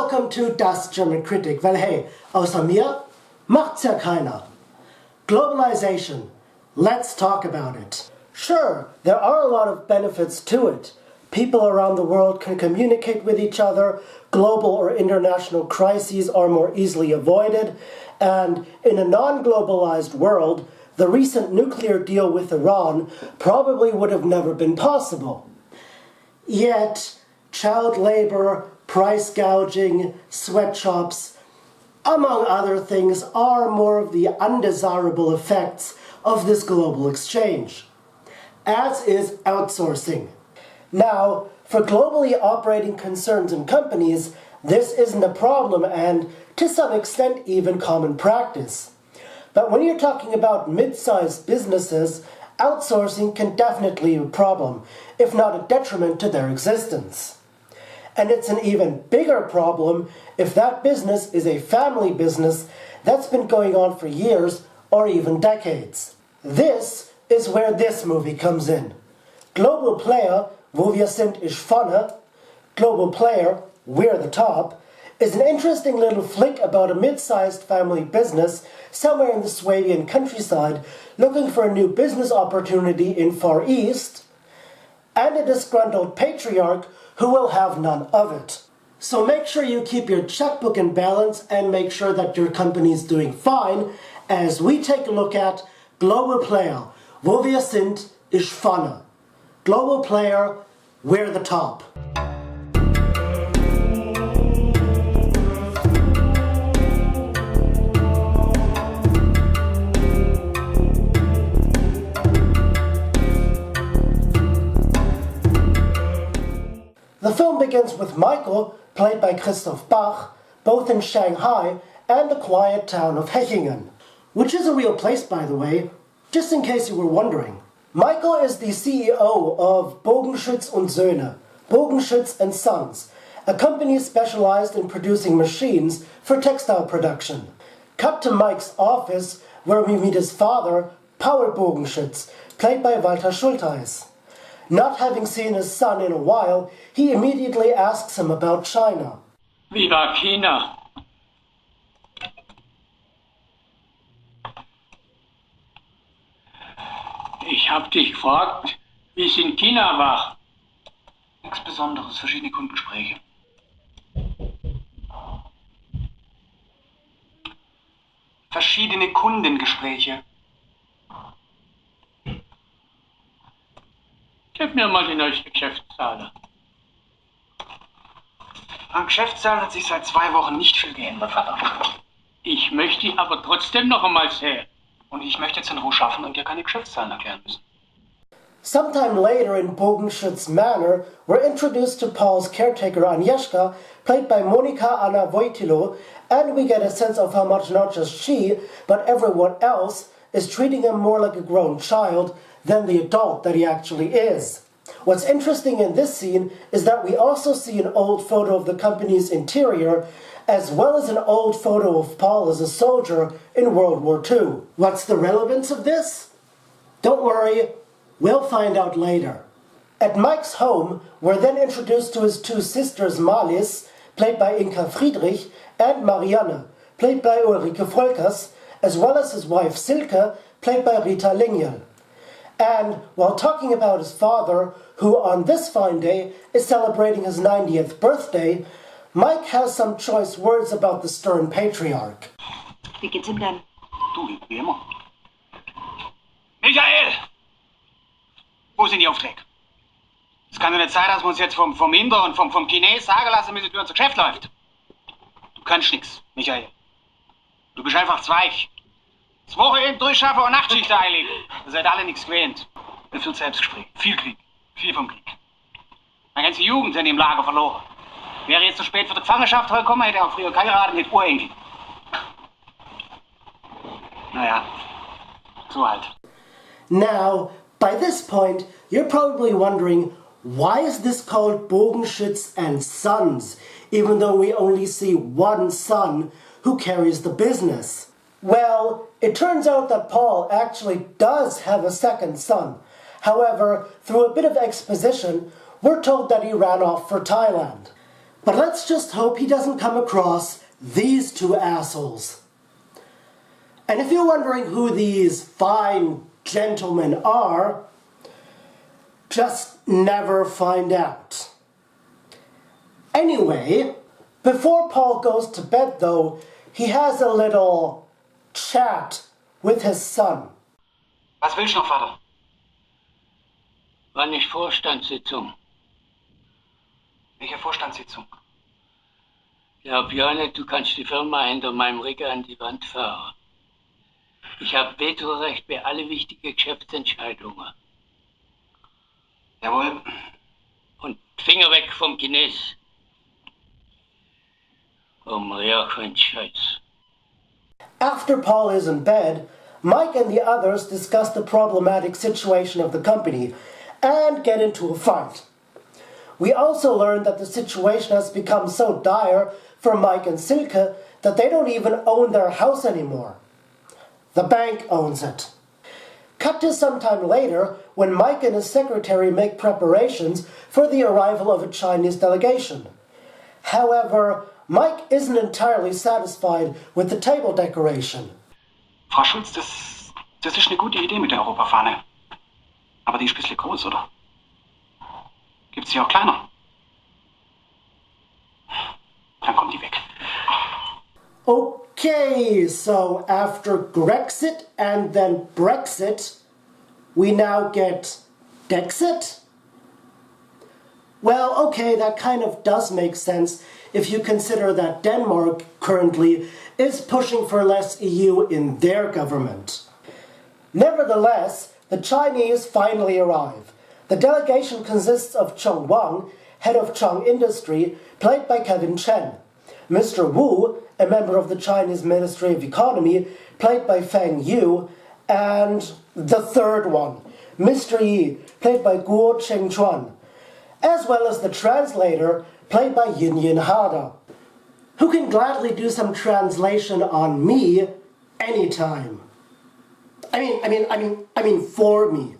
Welcome to Das German Kritic, weil hey, außer mir macht's ja keiner. Globalization. Let's talk about it. Sure, there are a lot of benefits to it. People around the world can communicate with each other, global or international crises are more easily avoided, and in a non-globalized world, the recent nuclear deal with Iran probably would have never been possible. Yet, child labor, price gouging, sweatshops, among other things, are more of the undesirable effects of this global exchange, as is outsourcing. Now, for globally operating concerns and companies, this isn't a problem and, to some extent, even common practice. But when you're talking about mid-sized businesses, outsourcing can definitely be a problem, if not a detriment to their existence. And it's an even bigger problem if that business is a family business that's been going on for years or even decades. This is where this movie comes in. Global Player, wo wir sind ich vorne, Global Player, we're the top, is an interesting little flick about a mid-sized family business somewhere in the Swabian countryside looking for a new business opportunity in Far East, and a disgruntled patriarch who will have none of it. So make sure you keep your checkbook in balance and make sure that your company is doing fine as we take a look at Global Player, wo wir sind ich vorne. Global Player, we're the top. The film begins with Michael, played by Christoph Bach, both in Shanghai and the quiet town of Hechingen, which is a real place, by the way, just in case you were wondering. Michael is the CEO of Bogenschütz und Söhne, Bogenschütz and Sons, a company specialized in producing machines for textile production. Cut to Mike's office, where we meet his father, Paul Bogenschütz, played by Walter Schultheiß. Not having seen his son in a while, he immediately asks him about China. Wie war China? Ich hab dich gefragt, wie es in China war. Nichts Besonderes, verschiedene Kundengespräche. Verschiedene Kundengespräche. Gib mir mal die neueste Geschäftszahlen. Am Geschäftszahlen hat sich seit 2 Wochen nicht viel geändert, Vater. Ich möchte die aber trotzdem noch einmal sehen. Und ich möchte jetzt in Ruhe schaffen und dir keine Geschäftszahlen erklären müssen. Sometime later in Bogenschütz Manor, we're introduced to Paul's caretaker Agnieszka, played by Monika Anna Wojtylo, and we get a sense of how much not just she, but everyone else, is treating him more like a grown child than the adult that he actually is. What's interesting in this scene is that we also see an old photo of the company's interior, as well as an old photo of Paul as a soldier in World War II. What's the relevance of this? Don't worry, we'll find out later. At Mike's home, we're then introduced to his 2 sisters Marlies, played by Inka Friedrich, and Marianne, played by Ulrike Volkers, as well as his wife Silke, played by Rita Lingjel. And while talking about his father, who on this fine day is celebrating his 90th birthday, Mike has some choice words about the stern patriarch. Wie geht's ihm denn? Du, wie immer. Michael! Wo sind die Aufträge? Es kann doch nicht sein, dass wir uns jetzt vom Inder und vom Chines sagen lassen müssen, wie unser Geschäft läuft. Du kannst nix, Michael. Du bist einfach zweig. Das Wochenende durchschaffen und Nachtschicht einlegen. Ihr seid alle nichts gewöhnt. Ihr führt Selbstgespräch. Viel Krieg. Viel vom Krieg. Meine ganze Jugend sind im Lager verloren. Wäre jetzt zu spät für die Gefangenschaft gekommen, hätte er auch früher geheiratet mit Urenkel. Naja, so halt. Now, by this point, you're probably wondering, why is this called Bogenschütz and Sons, even though we only see one son who carries the business? Well, it turns out that Paul actually does have a second son. However, through a bit of exposition, we're told that he ran off for Thailand. But let's just hope he doesn't come across these two assholes. And if you're wondering who these fine gentlemen are, just never find out. Anyway, before Paul goes to bed though, he has a little chat with his son. Was willst du noch, Vater? Wann ist Vorstandssitzung? Welche Vorstandssitzung? Glaub ja nicht, du kannst die Firma hinter meinem Rücken an die Wand fahren. Ich habe Vetorecht bei alle wichtigen Geschäftsentscheidungen. Jawohl. Und Finger weg vom Chines. Komm her, kein Scheiß. After Paul is in bed, Mike and the others discuss the problematic situation of the company and get into a fight. We also learn that the situation has become so dire for Mike and Silke that they don't even own their house anymore. The bank owns it. Cut to some time later when Mike and his secretary make preparations for the arrival of a Chinese delegation. However, Mike isn't entirely satisfied with the table decoration. Frau Schulz, das ist eine gute Idee mit der Europafahne. Aber die ist ein bisschen groß, oder? Gibt's die auch kleiner? Dann kommt die weg. Okay, so after Grexit and then Brexit, we now get Dexit? Well, okay, that kind of does make sense if you consider that Denmark currently is pushing for less EU in their government. Nevertheless, the Chinese finally arrive. The delegation consists of Cheng Wang, head of Cheng Industry, played by Kevin Chen, Mr. Wu, a member of the Chinese Ministry of Economy, played by Feng Yu, and the third one, Mr. Yi, played by Guo Chengchuan, as well as the translator, played by Yin Yin Hada, who can gladly do some translation on me anytime. I mean for me.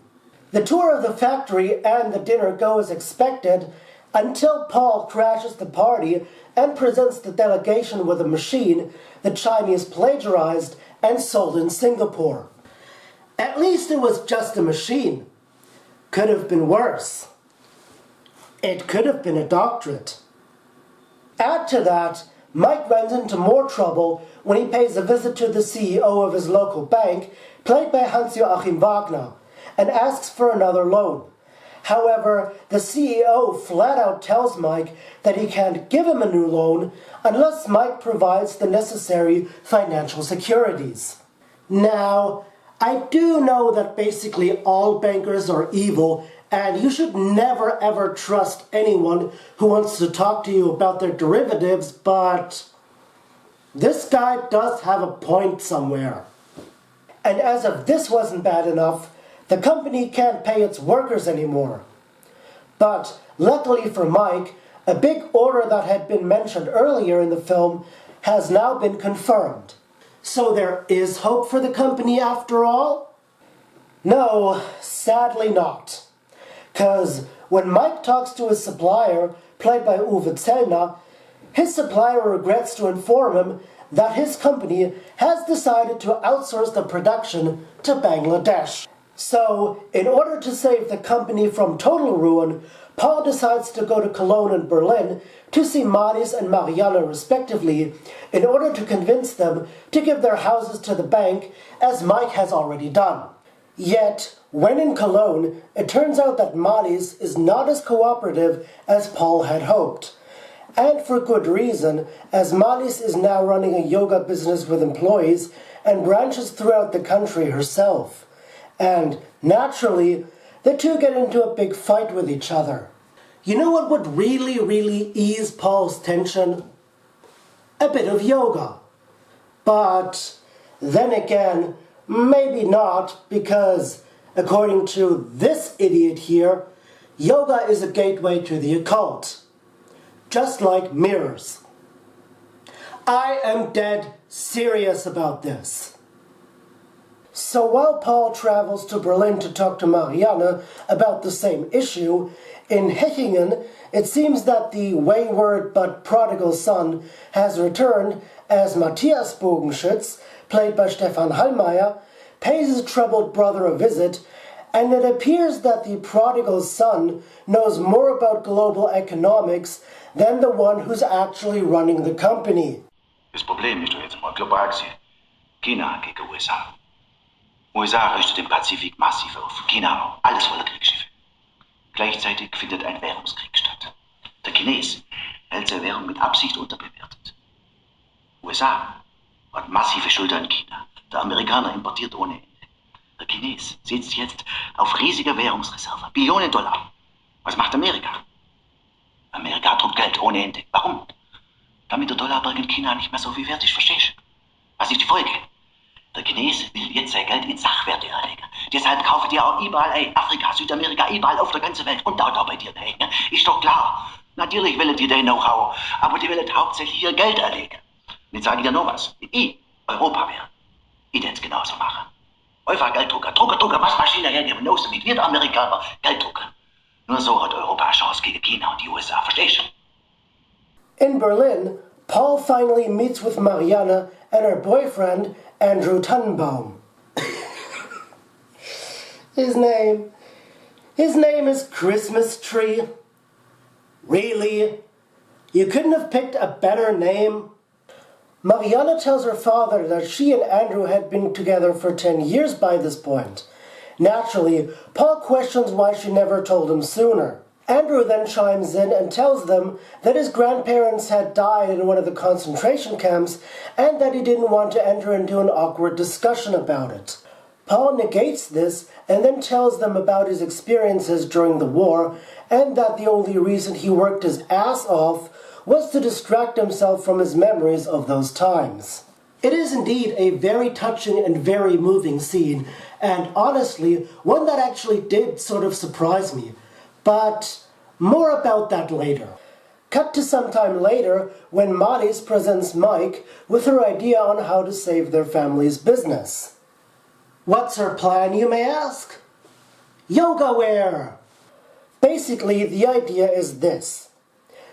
The tour of the factory and the dinner go as expected until Paul crashes the party and presents the delegation with a machine the Chinese plagiarized and sold in Singapore. At least it was just a machine. Could have been worse. It could have been a doctorate. Add to that, Mike runs into more trouble when he pays a visit to the CEO of his local bank, played by Hans-Joachim Wagner, and asks for another loan. However, the CEO flat out tells Mike that he can't give him a new loan unless Mike provides the necessary financial securities. Now, I do know that basically all bankers are evil, and you should never ever trust anyone who wants to talk to you about their derivatives, but this guy does have a point somewhere. And as if this wasn't bad enough, the company can't pay its workers anymore. But luckily for Mike, a big order that had been mentioned earlier in the film has now been confirmed. So there is hope for the company after all? No, sadly not. Because when Mike talks to his supplier, played by Uwe Zellner, his supplier regrets to inform him that his company has decided to outsource the production to Bangladesh. So, in order to save the company from total ruin, Paul decides to go to Cologne and Berlin to see Maris and Marianne respectively, in order to convince them to give their houses to the bank, as Mike has already done. Yet, when in Cologne, it turns out that Maris is not as cooperative as Paul had hoped. And for good reason, as Maris is now running a yoga business with employees and branches throughout the country herself. And, naturally, the two get into a big fight with each other. You know what would really ease Paul's tension? A bit of yoga. But, then again, maybe not, because, according to this idiot here, yoga is a gateway to the occult. Just like mirrors. I am dead serious about this. So while Paul travels to Berlin to talk to Marianne about the same issue, in Hechingen, it seems that the wayward but prodigal son has returned as Matthias Bogenschütz, played by Stefan Hallmeier, pays his troubled brother a visit, and it appears that the prodigal son knows more about global economics than the one who's actually running the company. Das Problem ist doch jetzt mal global gesehen. China gegen USA. USA richtet den Pazifik massiv auf. China auch. Alles voller Kriegsschiffe. Gleichzeitig findet ein Währungskrieg statt. Der Chines hält seine Währung mit Absicht unterbewertet. USA hat massive Schulden an China. Der Amerikaner importiert ohne Ende. Der Chines sitzt jetzt auf riesiger Währungsreserve. Billionen Dollar. Was macht Amerika? Amerika druckt Geld ohne Ende. Warum? Damit der Dollarberg in China nicht mehr so viel wert ist, verstehst du? Was ist die Folge? Der Chines will jetzt sein Geld in Sachwerte erlegen. Deshalb kaufen die auch überall, Afrika, Südamerika, überall auf der ganzen Welt und da bei dir dahin. Ist doch klar. Natürlich wollen die dein Know-how, aber die wollen hauptsächlich ihr Geld erlegen. Und jetzt sage ich dir noch was. Wenn ich Europa wäre, ich würde es genauso machen. Einfach Gelddrucker, Drucker, Waschmaschine hergeben, los damit wir Amerikaner Geld drucken. Nur so hat Europa eine Chance gegen China und die USA, verstehst du? In Berlin, Paul finally meets with Marianne and her boyfriend, Andrew Tannenbaum. His name is Christmas Tree. Really? You couldn't have picked a better name? Marianne tells her father that she and Andrew had been together for 10 years by this point. Naturally, Paul questions why she never told him sooner. Andrew then chimes in and tells them that his grandparents had died in one of the concentration camps and that he didn't want to enter into an awkward discussion about it. Paul negates this and then tells them about his experiences during the war and that the only reason he worked his ass off was to distract himself from his memories of those times. It is indeed a very touching and very moving scene, and honestly, one that actually did sort of surprise me. But more about that later. Cut to some time later when Malis presents Mike with her idea on how to save their family's business. What's her plan, you may ask? Yoga wear! Basically, the idea is this.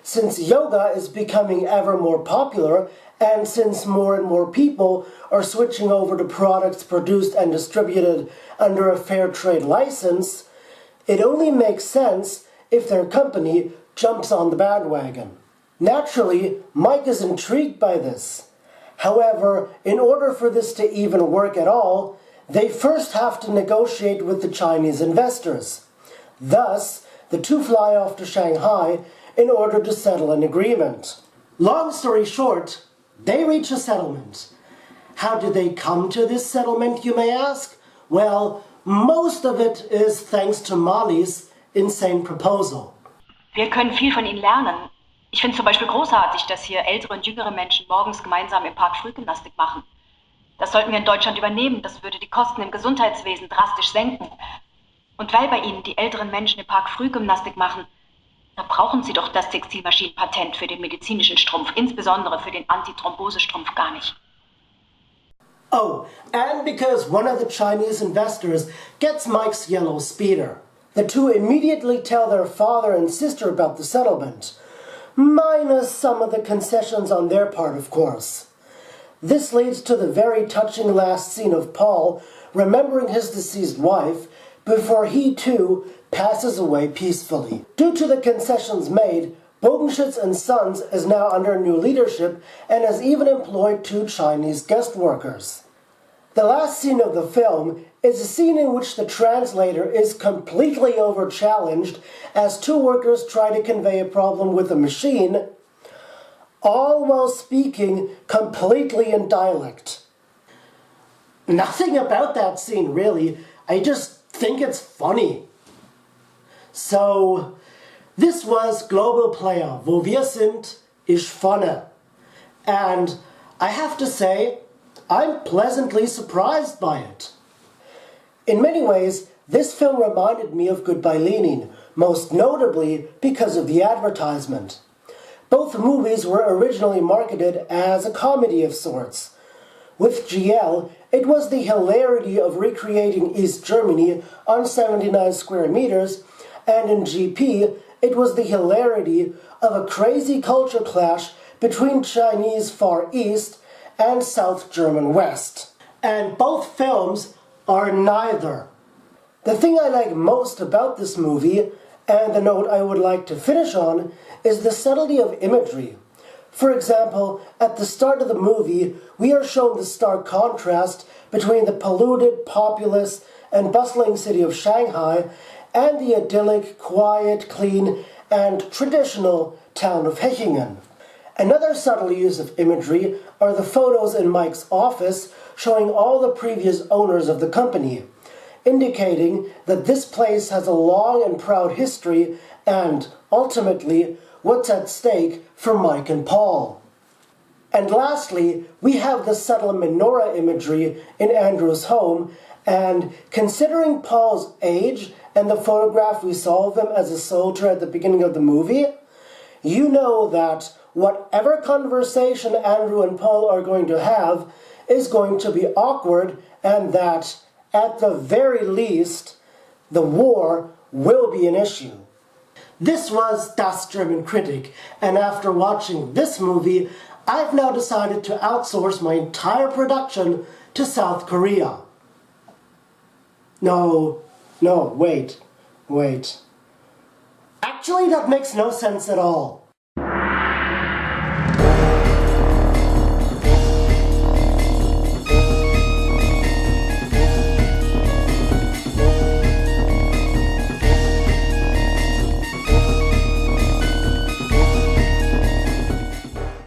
Since yoga is becoming ever more popular, and since more and more people are switching over to products produced and distributed under a fair trade license, it only makes sense if their company jumps on the bandwagon. Naturally, Mike is intrigued by this. However, in order for this to even work at all, they first have to negotiate with the Chinese investors. Thus, the two fly off to Shanghai in order to settle an agreement. Long story short, they reach a settlement. How did they come to this settlement, you may ask? Well, most of it is thanks to Malis insane proposal. Wir können viel von ihnen lernen. Ich finde zum Beispiel großartig, dass hier ältere und jüngere Menschen morgens gemeinsam im Park Frühgymnastik machen. Das sollten wir in Deutschland übernehmen. Das würde die Kosten im Gesundheitswesen drastisch senken. Und weil bei Ihnen die älteren Menschen im Park Frühgymnastik machen, da brauchen Sie doch das Textilmaschinenpatent für den medizinischen Strumpf, insbesondere für den Antithrombosestrumpf gar nicht. Oh, and because one of the Chinese investors gets Mike's yellow speeder. The two immediately tell their father and sister about the settlement, minus some of the concessions on their part, of course. This leads to the very touching last scene of Paul remembering his deceased wife before he too passes away peacefully. Due to the concessions made, Bogenschütz & Sons is now under new leadership and has even employed 2 Chinese guest workers. The last scene of the film is a scene in which the translator is completely over-challenged as 2 workers try to convey a problem with a machine, all while speaking completely in dialect. Nothing about that scene, really. I just think it's funny. So, this was Global Player. Wo wir sind, ich vorne. And I have to say, I'm pleasantly surprised by it. In many ways, this film reminded me of Goodbye Lenin, most notably because of the advertisement. Both movies were originally marketed as a comedy of sorts, With GL, it was the hilarity of recreating East Germany on 79 square meters, and in GP, it was the hilarity of a crazy culture clash between Chinese Far East and South German West. And both films are neither. The thing I like most about this movie, and the note I would like to finish on, is the subtlety of imagery. For example, at the start of the movie, we are shown the stark contrast between the polluted, populous, and bustling city of Shanghai and the idyllic, quiet, clean, and traditional town of Hechingen. Another subtle use of imagery are the photos in Mike's office showing all the previous owners of the company, indicating that this place has a long and proud history and, ultimately, what's at stake for Mike and Paul. And lastly, we have the subtle menorah imagery in Andrew's home, and considering Paul's age and the photograph we saw of him as a soldier at the beginning of the movie, you know that whatever conversation Andrew and Paul are going to have is going to be awkward, and that, at the very least, the war will be an issue. This was Das German Kritic, and after watching this movie, I've now decided to outsource my entire production to South Korea. No, wait. Actually, that makes no sense at all.